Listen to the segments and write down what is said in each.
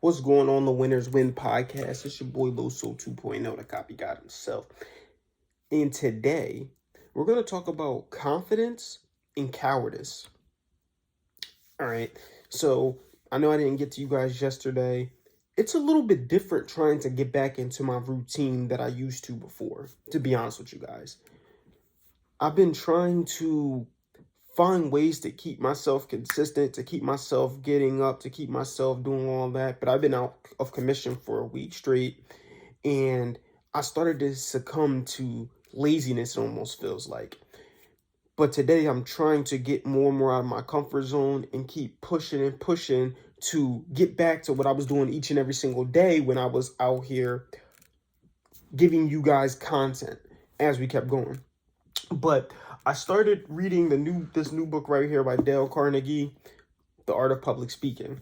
What's going on, the Winners Win podcast? It's your boy Loso 2.0, the copy god himself. And today, we're going to talk about confidence and cowardice. All right, so I know I didn't get to you guys yesterday. It's a little bit different trying to get back into my routine that I used to before, to be honest with you guys. I've been trying to find ways to keep myself consistent, to keep myself getting up, to keep myself doing all that. But I've been out of commission for a week straight, and I started to succumb to laziness, it almost feels like. But today I'm trying to get more and more out of my comfort zone and keep pushing and pushing to get back to what I was doing each and every single day when I was out here giving you guys content as we kept going. But I started reading this new book right here by Dale Carnegie, The Art of Public Speaking.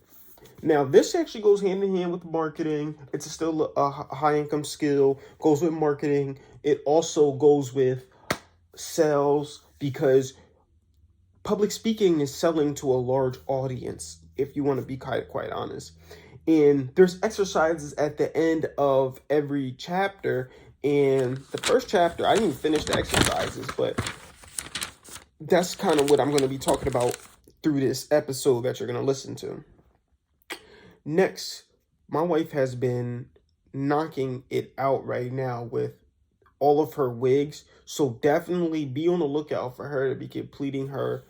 Now, this actually goes hand in hand with marketing. It's still a high income skill, goes with marketing. It also goes with sales because public speaking is selling to a large audience, if you want to be quite honest. And there's exercises at the end of every chapter. And the first chapter, I didn't even finish the exercises, but that's kind of what I'm going to be talking about through this episode that you're going to listen to. Next, my wife has been knocking it out right now with all of her wigs. So definitely be on the lookout for her to be completing her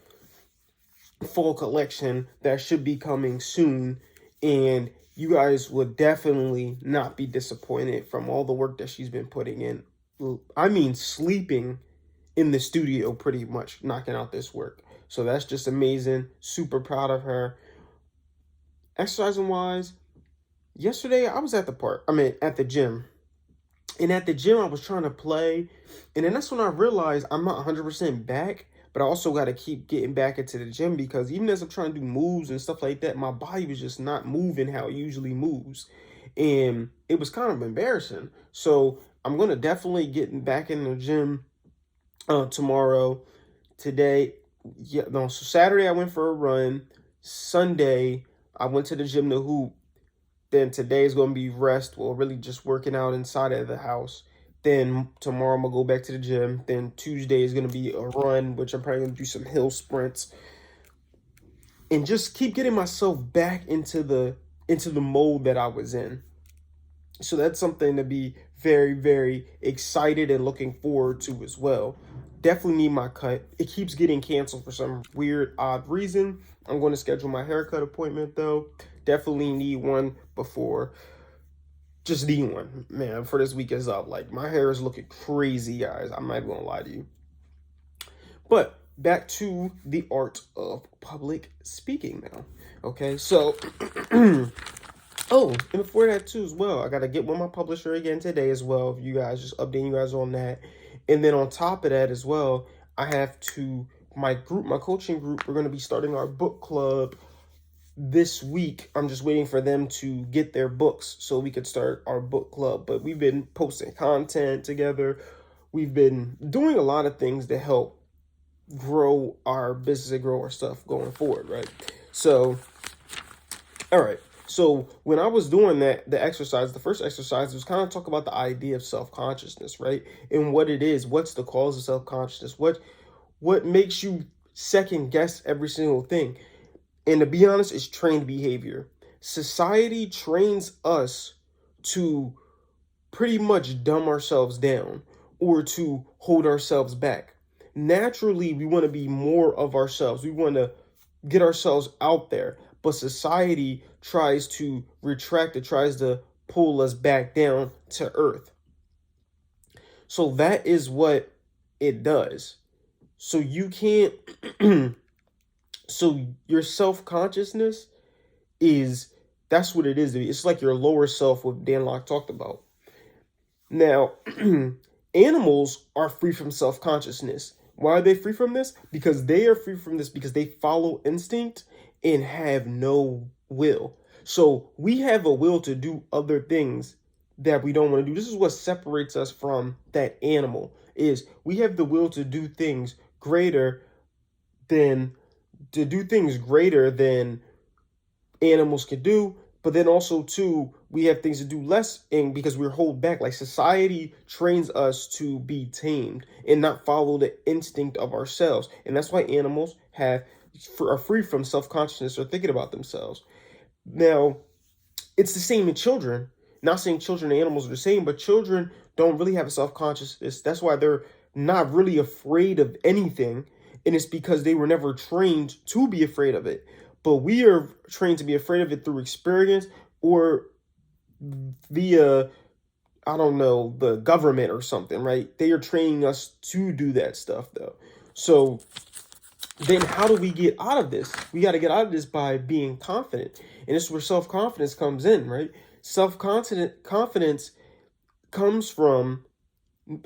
fall collection that should be coming soon. And you guys would definitely not be disappointed from all the work that she's been putting in. I mean, sleeping in the studio pretty much knocking out this work. So that's just amazing. Super proud of her. Exercising wise, yesterday I was at the gym. And at the gym I was trying to play. And then that's when I realized I'm not 100% back. But I also got to keep getting back into the gym because even as I'm trying to do moves and stuff like that, my body was just not moving how it usually moves. And it was kind of embarrassing. So I'm going to definitely get back in the gym tomorrow. Today, so Saturday I went for a run. Sunday, I went to the gym to hoop. Then today is going to be rest, well, really just working out inside of the house. Then tomorrow I'm going to go back to the gym. Then Tuesday is going to be a run, which I'm probably going to do some hill sprints. And just keep getting myself back into the mode that I was in. So that's something to be very, very excited and looking forward to as well. Definitely need my cut. It keeps getting canceled for some weird, odd reason. I'm going to schedule my haircut appointment, though. Definitely need one before. Just need one, man, for this week is up. Like, my hair is looking crazy, guys. I'm not going to lie to you. But back to the art of public speaking now. Okay, so... Oh, and before that too as well, I gotta get with my publisher again today as well. If you guys just updating you guys on that. And then on top of that as well, I have to my coaching group, we're gonna be starting our book club this week. I'm just waiting for them to get their books so we could start our book club. But we've been posting content together. We've been doing a lot of things to help grow our business and grow our stuff going forward, right? So, all right. So when I was doing that, the first exercise was kind of talk about the idea of self-consciousness, right? And what it is, what's the cause of self-consciousness? What makes you second guess every single thing? And to be honest, it's trained behavior. Society trains us to pretty much dumb ourselves down or to hold ourselves back. Naturally, we want to be more of ourselves. We want to get ourselves out there. But society tries to retract it, tries to pull us back down to earth. So that is what it does. So you can't, so your self-consciousness that's what it is. It's like your lower self, what Dan Locke talked about. Now, animals are free from self-consciousness. Why are they free from this? Because they are free from this because they follow instinct and have no will. So we have a will to do other things that we don't want to do. This is what separates us from that animal, is we have the will to do things greater than animals can do, But then also too, we have things to do less in because we're hold back. Like society trains us to be tamed and not follow the instinct of ourselves. And that's why animals are free from self-consciousness or thinking about themselves. Now, it's the same in children. Not saying children and animals are the same, but children don't really have a self-consciousness. That's why they're not really afraid of anything. And it's because they were never trained to be afraid of it. But we are trained to be afraid of it through experience or via, I don't know, the government or something, right? They are training us to do that stuff, though. So then how do we get out of this? We got to get out of this by being confident. And this is where self-confidence comes in, right? Confidence comes from,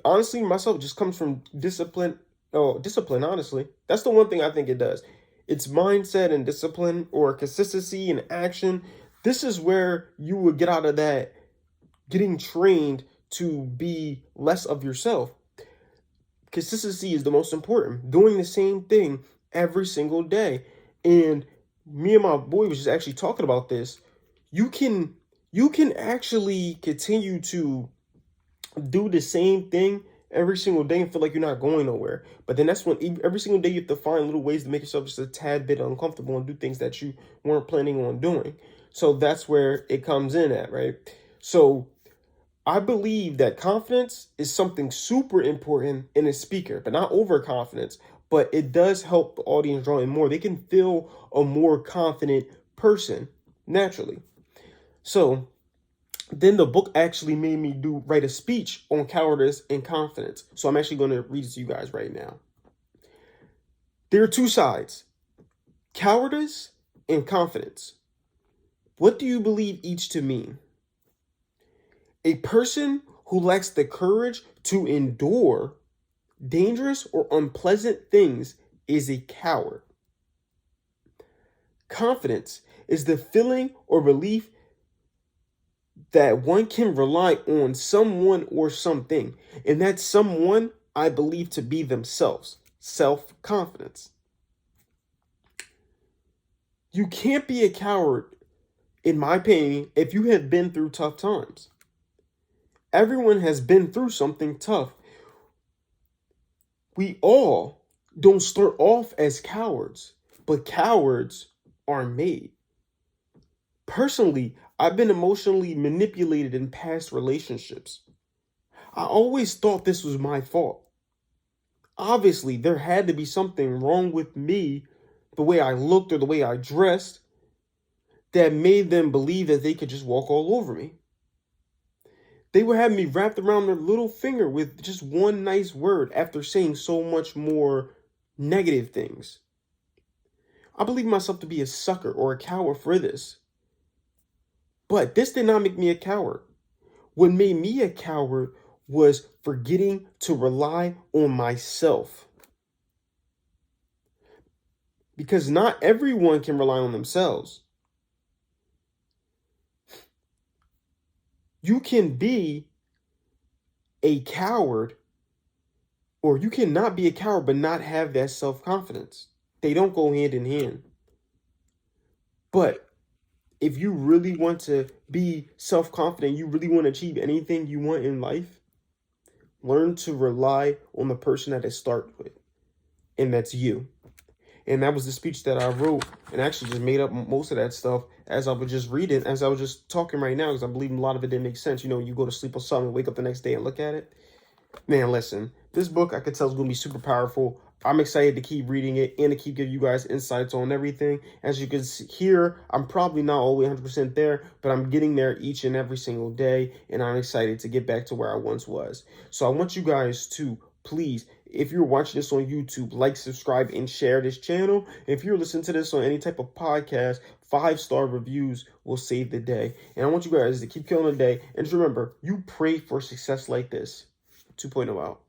honestly, myself, just comes from discipline. Oh, discipline, honestly. That's the one thing I think it does. It's mindset and discipline, or consistency and action. This is where you would get out of that getting trained to be less of yourself. Consistency is the most important. Doing the same thing every single day. And me and my boy was just actually talking about this. You can actually continue to do the same thing every single day and feel like you're not going nowhere. But then that's when every single day you have to find little ways to make yourself just a tad bit uncomfortable and do things that you weren't planning on doing. So that's where it comes in at, right? So I believe that confidence is something super important in a speaker, but not overconfidence. But it does help the audience draw in more. They can feel a more confident person naturally. So then the book actually made me write a speech on cowardice and confidence. So I'm actually going to read it to you guys right now. There are two sides, cowardice and confidence. What do you believe each to mean? A person who lacks the courage to endure dangerous or unpleasant things is a coward. Confidence is the feeling or belief that one can rely on someone or something, and that someone I believe to be themselves. Self-confidence. You can't be a coward, in my opinion, if you have been through tough times. Everyone has been through something tough. We all don't start off as cowards, but cowards are made. Personally, I've been emotionally manipulated in past relationships. I always thought this was my fault. Obviously, there had to be something wrong with me, the way I looked or the way I dressed, that made them believe that they could just walk all over me. They would have me wrapped around their little finger with just one nice word after saying so much more negative things. I believe myself to be a sucker or a coward for this. But this did not make me a coward. What made me a coward was forgetting to rely on myself. Because not everyone can rely on themselves. You can be a coward, or you cannot be a coward but not have that self-confidence. They don't go hand in hand. But if you really want to be self-confident, you really want to achieve anything you want in life, learn to rely on the person that it starts with, and that's you. And that was the speech that I wrote, and actually just made up most of that stuff as I was just reading, as I was just talking right now, because I believe a lot of it didn't make sense. You know, you go to sleep on something and wake up the next day and look at it. Man, listen, this book I could tell is going to be super powerful. I'm excited to keep reading it and to keep giving you guys insights on everything. As you can hear, I'm probably not all the way 100% there, but I'm getting there each and every single day, and I'm excited to get back to where I once was. So I want you guys to please, if you're watching this on YouTube, like, subscribe, and share this channel. If you're listening to this on any type of podcast, 5-star reviews will save the day. And I want you guys to keep killing the day. And just remember, you pray for success like this. 2.0 out.